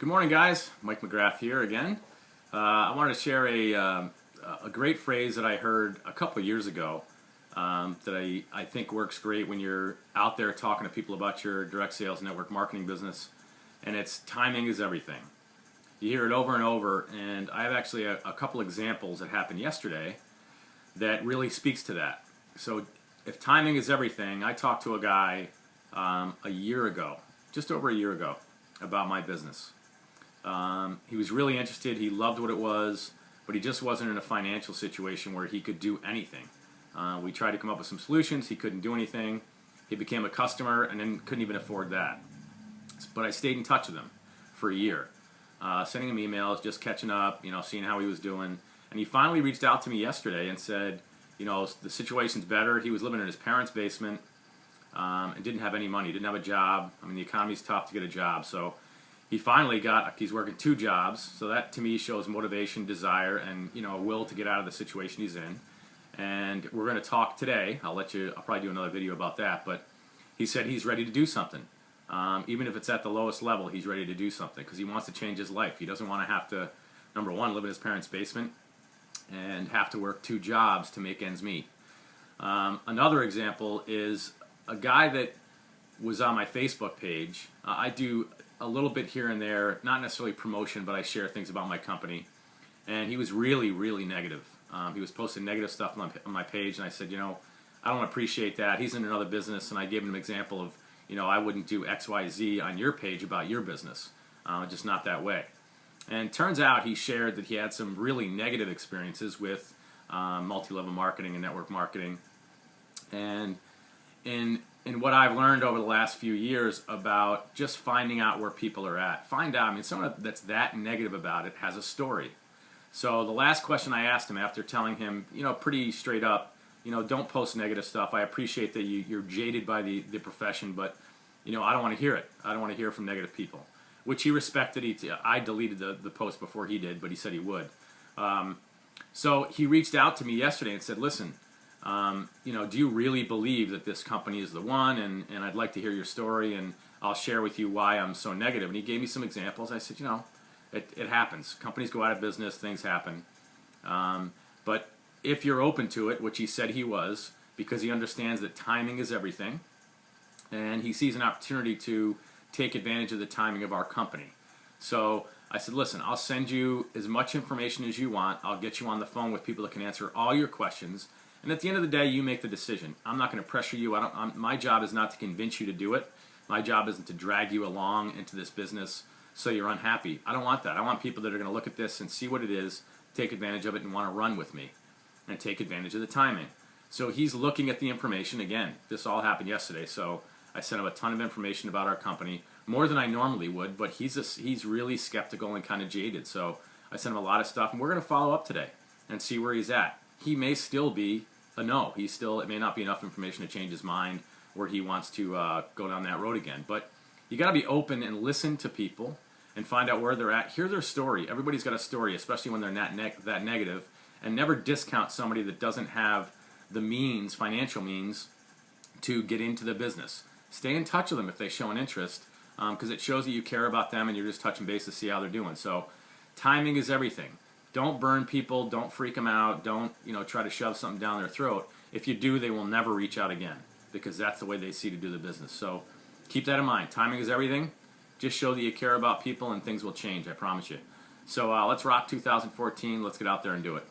Good morning, guys. Mike McGrath here again. I wanted to share a great phrase that I heard a couple of years ago that I think works great when you're out there talking to people about your direct sales network marketing business, and it's timing is everything. You hear it over and over, and I have actually a couple examples that happened yesterday that really speaks to that. So if timing is everything, I talked to a guy a year ago, just over a year ago, about my business. He was really interested. He loved what it was, but he just wasn't in a financial situation where he could do anything. We tried to come up with some solutions. He couldn't do anything. He became a customer and then couldn't even afford that. But I stayed in touch with him for a year, sending him emails, just catching up, seeing how he was doing. And he finally reached out to me yesterday and said, the situation's better. He was living in his parents' basement and didn't have any money, didn't have a job. I mean, the economy's tough to get a job, so he finally he's working 2 jobs, so that to me shows motivation, desire, and a will to get out of the situation he's in. And we're going to talk today. I'll probably do another video about that, but he said he's ready to do something. Even if it's at the lowest level, he's ready to do something because he wants to change his life. He doesn't want to have to, number one, live in his parents' basement and have to work 2 jobs to make ends meet. Another example is a guy that was on my Facebook page. I do a little bit here and there, not necessarily promotion, but I share things about my company. And he was really, really negative. He was posting negative stuff on my page, and I said, I don't appreciate that. He's in another business, and I gave him an example of, I wouldn't do X, Y, Z on your page about your business. Just not that way. And it turns out he shared that he had some really negative experiences with multi-level marketing and network marketing. And in what I've learned over the last few years about just finding out where people are at. Someone that's that negative about it has a story. So the last question I asked him after telling him, pretty straight up, don't post negative stuff. I appreciate that you're jaded by the profession, but, I don't want to hear it. I don't want to hear from negative people, which he respected. I deleted the post before he did, but he said he would. So he reached out to me yesterday and said, listen, do you really believe that this company is the one? And I'd like to hear your story, and I'll share with you why I'm so negative. And he gave me some examples. I said, it happens. Companies go out of business. Things happen. But if you're open to it, which he said he was, because he understands that timing is everything, and he sees an opportunity to take advantage of the timing of our company. So I said, listen, I'll send you as much information as you want. I'll get you on the phone with people that can answer all your questions. And at the end of the day, you make the decision. I'm not going to pressure you. My job is not to convince you to do it. My job isn't to drag you along into this business so you're unhappy. I don't want that. I want people that are going to look at this and see what it is, take advantage of it, and want to run with me and take advantage of the timing. So he's looking at the information. Again, this all happened yesterday, so I sent him a ton of information about our company, more than I normally would, but he's really skeptical and kind of jaded. So I sent him a lot of stuff, and we're going to follow up today and see where he's at. He may still be a no. It may not be enough information to change his mind where he wants to go down that road again. But you got to be open and listen to people and find out where they're at. Hear their story. Everybody's got a story, especially when they're that negative. And never discount somebody that doesn't have the means, financial means, to get into the business. Stay in touch with them if they show an interest, because it shows that you care about them and you're just touching base to see how they're doing. So timing is everything. Don't burn people. Don't freak them out. Don't try to shove something down their throat. If you do, they will never reach out again because that's the way they see to do the business. So keep that in mind. Timing is everything. Just show that you care about people and things will change. I promise you. So let's rock 2014. Let's get out there and do it.